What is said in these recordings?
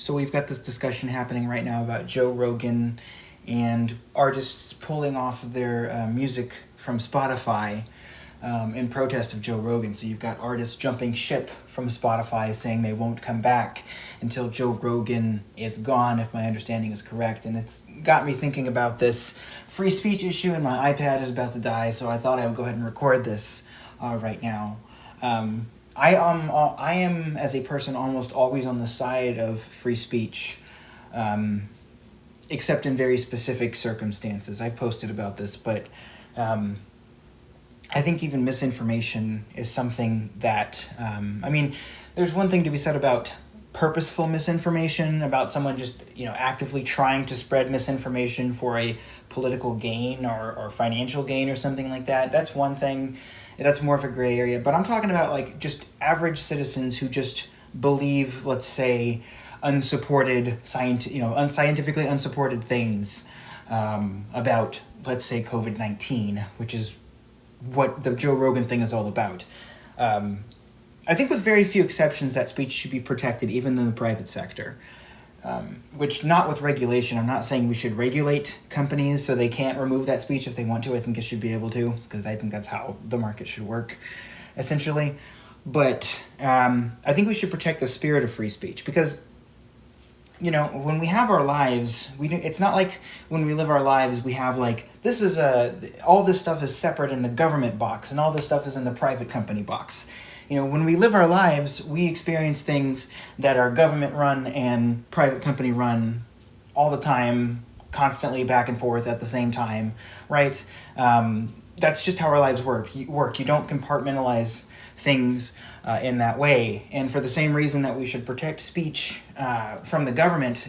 So we've got this discussion happening right now about Joe Rogan and artists pulling off of their music from Spotify in protest of Joe Rogan. So you've got artists jumping ship from Spotify saying they won't come back until Joe Rogan is gone, if my understanding is correct. And it's got me thinking about this free speech issue, and my iPad is about to die, so I thought I would go ahead and record this right now. I am, as a person, almost always on the side of free speech, except in very specific circumstances. I've posted about this, but I think even misinformation is something that, there's one thing to be said about purposeful misinformation, about someone just, actively trying to spread misinformation for a political gain or financial gain or something like that. That's one thing. That's more of a gray area. But I'm talking about just average citizens who just believe, let's say, unscientifically unsupported things about, let's say, COVID-19, which is what the Joe Rogan thing is all about. I think with very few exceptions, that speech should be protected, even in the private sector. Which, not with regulation. I'm not saying we should regulate companies so they can't remove that speech if they want to. I think it should be able to, because I think that's how the market should work, essentially. But I think we should protect the spirit of free speech, because when we have our lives, it's not like when we live our lives we have all this stuff is separate in the government box and all this stuff is in the private company box. When we live our lives, we experience things that are government run and private company run all the time, constantly back and forth at the same time, right? That's just how our lives work. You don't compartmentalize things in that way. And for the same reason that we should protect speech from the government,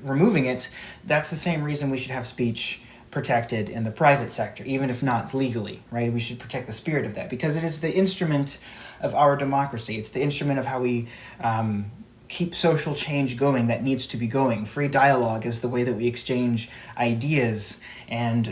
removing it, that's the same reason we should have speech protected in the private sector, even if not legally, right? We should protect the spirit of that, because it is the instrument of our democracy. It's the instrument of how we keep social change going that needs to be going. Free dialogue is the way that we exchange ideas and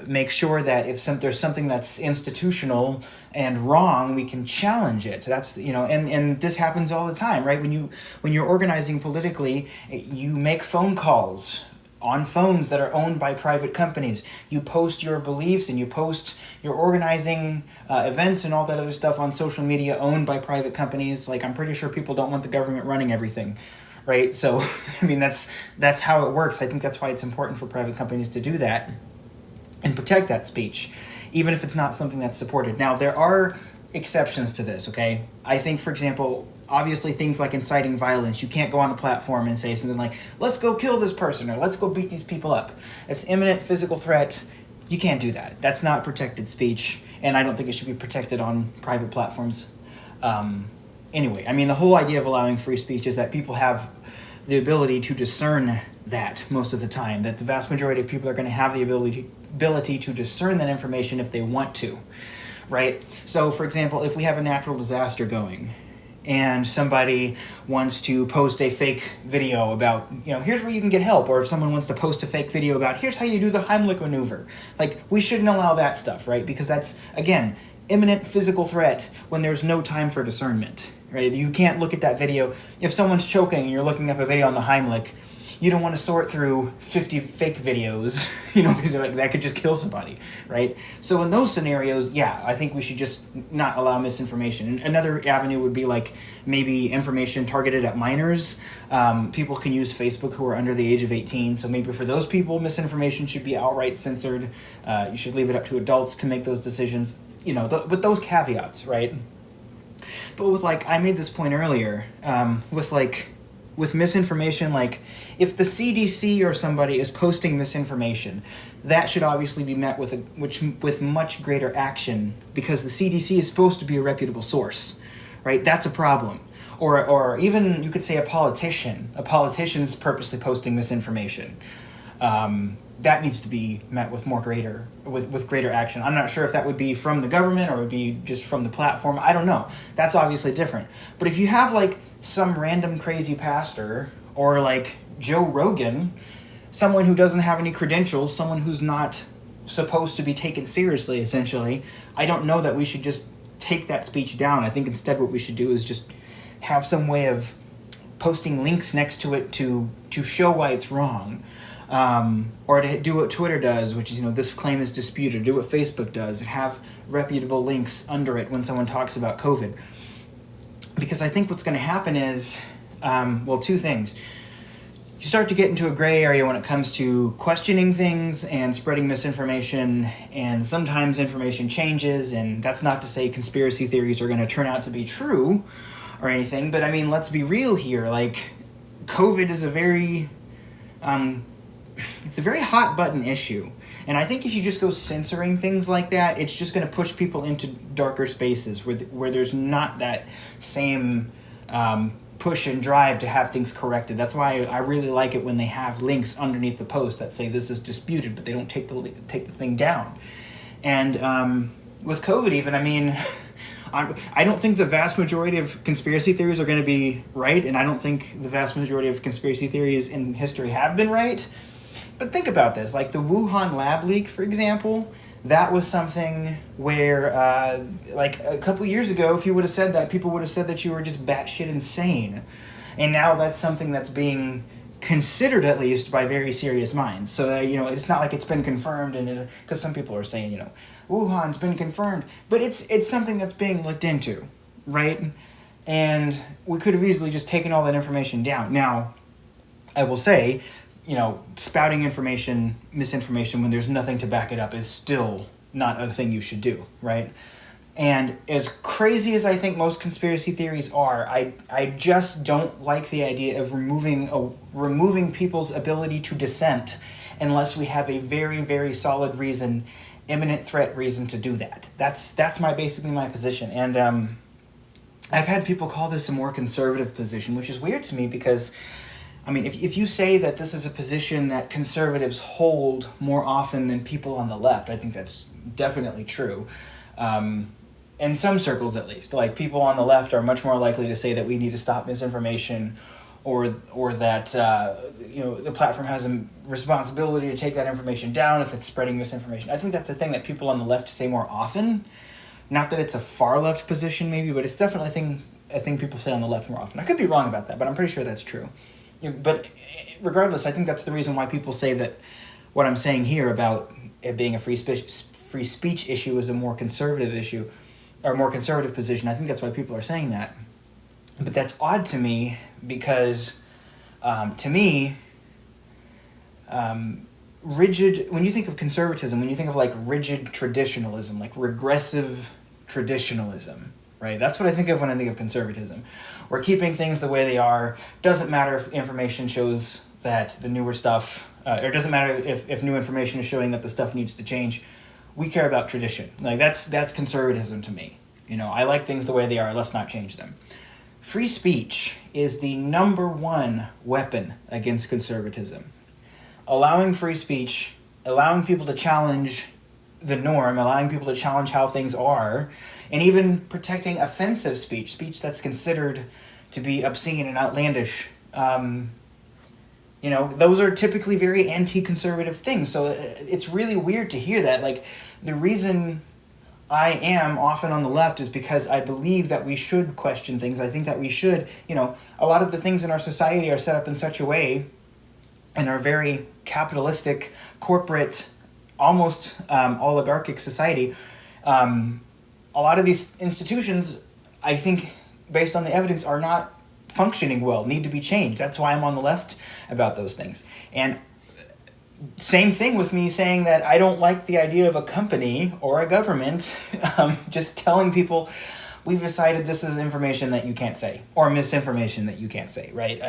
make sure that if there's something that's institutional and wrong, we can challenge it. That's and this happens all the time, right? When you're organizing politically, you make phone calls on phones that are owned by private companies. You post your beliefs and you post your organizing events and all that other stuff on social media owned by private companies. I'm pretty sure people don't want the government running everything, right? So, that's how it works. I think that's why it's important for private companies to do that and protect that speech, even if it's not something that's supported. Now, there are exceptions to this, okay? I think, for example, obviously things like inciting violence, you can't go on a platform and say something like, let's go kill this person or let's go beat these people up. It's imminent physical threat. You can't do that. That's not protected speech, and I don't think it should be protected on private platforms. Anyway, the whole idea of allowing free speech is that people have the ability to discern that most of the time, that the vast majority of people are going to have the ability to discern that information if they want to, right? So, for example, if we have a natural disaster going, and somebody wants to post a fake video about, here's where you can get help, or if someone wants to post a fake video about, here's how you do the Heimlich maneuver. We shouldn't allow that stuff, right? Because that's, again, imminent physical threat when there's no time for discernment, right? You can't look at that video. If someone's choking and you're looking up a video on the Heimlich, you don't want to sort through 50 fake videos, because that could just kill somebody, right? So in those scenarios, yeah, I think we should just not allow misinformation. Another avenue would be maybe information targeted at minors. People can use Facebook who are under the age of 18, so maybe for those people, misinformation should be outright censored. You should leave it up to adults to make those decisions, with those caveats, right? But with I made this point earlier, with misinformation, if the CDC or somebody is posting misinformation, that should obviously be met with much greater action, because the CDC is supposed to be a reputable source, right? That's a problem. Or even you could say a politician's purposely posting misinformation. That needs to be met with greater action. I'm not sure if that would be from the government or would be just from the platform. I don't know. That's obviously different. But if you have some random crazy pastor or Joe Rogan, someone who doesn't have any credentials, someone who's not supposed to be taken seriously, essentially, I don't know that we should just take that speech down. I think instead what we should do is just have some way of posting links next to it to show why it's wrong, or to do what Twitter does, which is, this claim is disputed, do what Facebook does, and have reputable links under it when someone talks about COVID. Because I think what's going to happen is, two things. You start to get into a gray area when it comes to questioning things and spreading misinformation, and sometimes information changes, and that's not to say conspiracy theories are going to turn out to be true or anything, but I mean, let's be real here. Like, COVID is a very hot button issue, and I think if you just go censoring things like that, it's just going to push people into darker spaces where there's not that same push and drive to have things corrected. That's why I really like it when they have links underneath the post that say this is disputed, but they don't take the thing down. And with COVID even, I mean, I don't think the vast majority of conspiracy theories are going to be right, and I don't think the vast majority of conspiracy theories in history have been right. But think about this, like the Wuhan lab leak, for example. That was something where, like a couple years ago, if you would have said that, people would have said that you were just batshit insane. And now that's something that's being considered, at least, by very serious minds. So, it's not like it's been confirmed, and because some people are saying, Wuhan's been confirmed. But it's something that's being looked into, right? And we could have easily just taken all that information down. Now, I will say, spouting misinformation when there's nothing to back it up is still not a thing you should do, right? And as crazy as I think most conspiracy theories are, I just don't like the idea of removing people's ability to dissent unless we have a very, very solid reason, imminent threat reason to do that. That's basically my position. And I've had people call this a more conservative position, which is weird to me because, I mean, if you say that this is a position that conservatives hold more often than people on the left, I think that's definitely true. In some circles, at least. Like, people on the left are much more likely to say that we need to stop misinformation, or that the platform has a responsibility to take that information down if it's spreading misinformation. I think that's a thing that people on the left say more often. Not that it's a far left position, maybe, but it's definitely a thing people say on the left more often. I could be wrong about that, but I'm pretty sure that's true. But regardless, I think that's the reason why people say that what I'm saying here about it being a free speech issue is a more conservative issue, or a more conservative position. I think that's why people are saying that. But that's odd to me because, to me, rigid, when you think of conservatism, when you think of like rigid traditionalism, like regressive traditionalism, right? That's what I think of when I think of conservatism. We're keeping things the way they are. Doesn't matter if information shows that the newer stuff, or doesn't matter if new information is showing that the stuff needs to change. We care about tradition. Like, that's conservatism to me. I like things the way they are. Let's not change them. Free speech is the number one weapon against conservatism. Allowing free speech, allowing people to challenge the norm, allowing people to challenge how things are, and even protecting offensive speech that's considered to be obscene and outlandish. Those are typically very anti-conservative things. So it's really weird to hear that. Like, the reason I am often on the left is because I believe that we should question things. I think that we should, a lot of the things in our society are set up in such a way and are very capitalistic, corporate, almost oligarchic society. A lot of these institutions, I think, based on the evidence, are not functioning well, need to be changed. That's why I'm on the left about those things. And same thing with me saying that I don't like the idea of a company or a government just telling people, we've decided this is information that you can't say, or misinformation that you can't say, right?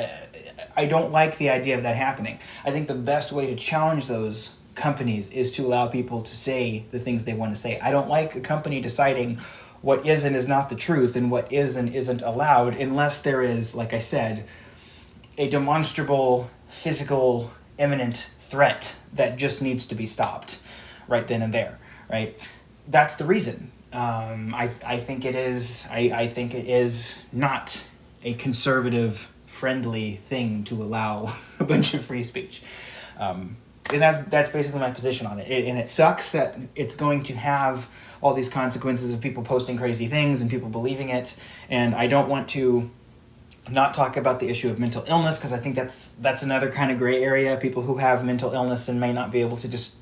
I don't like the idea of that happening. I think the best way to challenge those companies is to allow people to say the things they want to say. I don't like a company deciding what is and is not the truth and what is and isn't allowed unless there is, like I said, a demonstrable, physical, imminent threat that just needs to be stopped right then and there, right? That's the reason. I think it is. I think it is not a conservative-friendly thing to allow a bunch of free speech, and that's basically my position on it. And it sucks that it's going to have all these consequences of people posting crazy things and people believing it. And I don't want to not talk about the issue of mental illness, because I think that's another kind of gray area. People who have mental illness and may not be able to just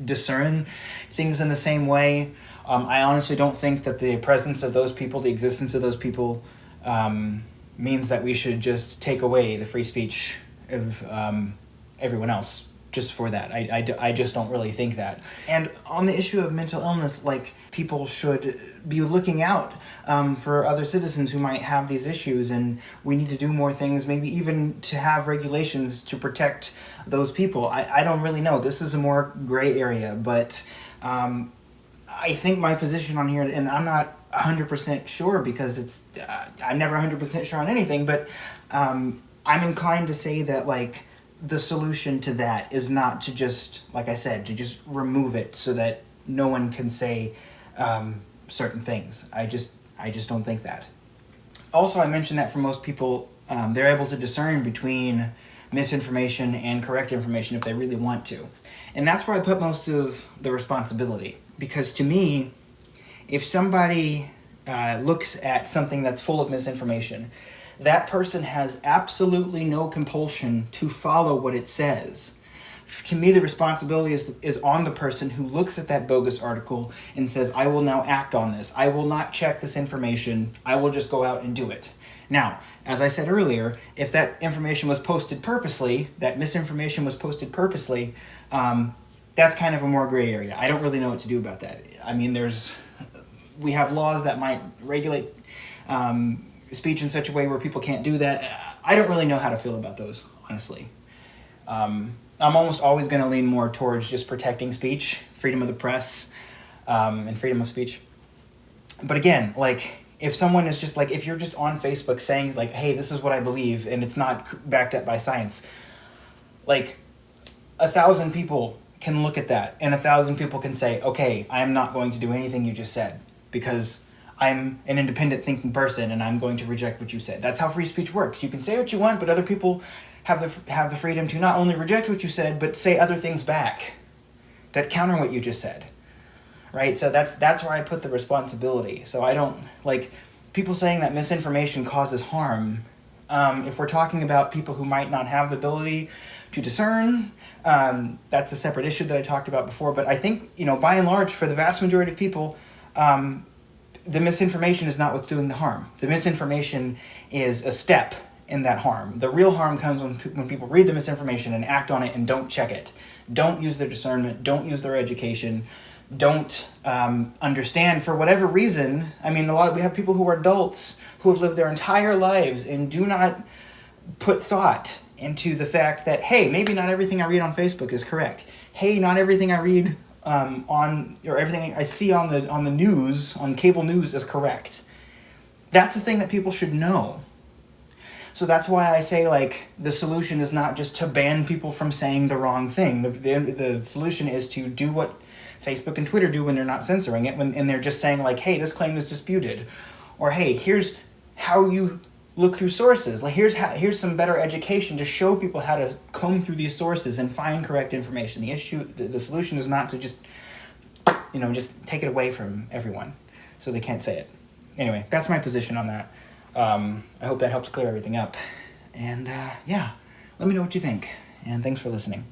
discern things in the same way. I honestly don't think that the presence of those people, the existence of those people, means that we should just take away the free speech of everyone else just for that. I just don't really think that. And on the issue of mental illness, like, people should be looking out for other citizens who might have these issues, and we need to do more things, maybe even to have regulations to protect those people. I don't really know. This is a more gray area, but I think my position on here, and I'm not 100% sure because I'm never 100% sure on anything, but I'm inclined to say that, like, the solution to that is not to just, like I said, to just remove it so that no one can say certain things. I just don't think that. Also, I mentioned that for most people, they're able to discern between misinformation and correct information if they really want to. And that's where I put most of the responsibility. Because to me, if somebody looks at something that's full of misinformation, that person has absolutely no compulsion to follow what it says. To me, the responsibility is on the person who looks at that bogus article and says, I will now act on this. I will not check this information. I will just go out and do it. Now, as I said earlier, if that information was posted purposely, that misinformation was posted purposely, that's kind of a more gray area. I don't really know what to do about that. I mean, we have laws that might regulate speech in such a way where people can't do that. I don't really know how to feel about those, honestly. I'm almost always going to lean more towards just protecting speech, freedom of the press, and freedom of speech. But again, like, if someone is just, like, if you're just on Facebook saying, like, hey, this is what I believe, and it's not backed up by science, like, 1,000 people can look at that, and 1,000 people can say, okay, I'm not going to do anything you just said, because I'm an independent thinking person and I'm going to reject what you said. That's how free speech works. You can say what you want, but other people have the freedom to not only reject what you said, but say other things back that counter what you just said. Right? So that's where I put the responsibility. So I don't, like, people saying that misinformation causes harm. If we're talking about people who might not have the ability to discern, that's a separate issue that I talked about before. But I think, by and large, for the vast majority of people, the misinformation is not what's doing the harm. The misinformation is a step in that harm. The real harm comes when people read the misinformation and act on it and don't check it. Don't use their discernment. Don't use their education. Don't understand for whatever reason. I mean, we have people who are adults who have lived their entire lives and do not put thought into the fact that, hey, maybe not everything I read on Facebook is correct. Hey, not everything I read or everything I see on the news, on cable news, is correct. That's the thing that people should know. So that's why I say, like, the solution is not just to ban people from saying the wrong thing. The solution is to do what Facebook and Twitter do when they're not censoring it, and they're just saying, like, hey, this claim is disputed, or hey, here's how you look through sources. Like, here's some better education to show people how to comb through these sources and find correct information. The solution is not to just take it away from everyone so they can't say it. Anyway, that's my position on that. I hope that helps clear everything up. And let me know what you think. And thanks for listening.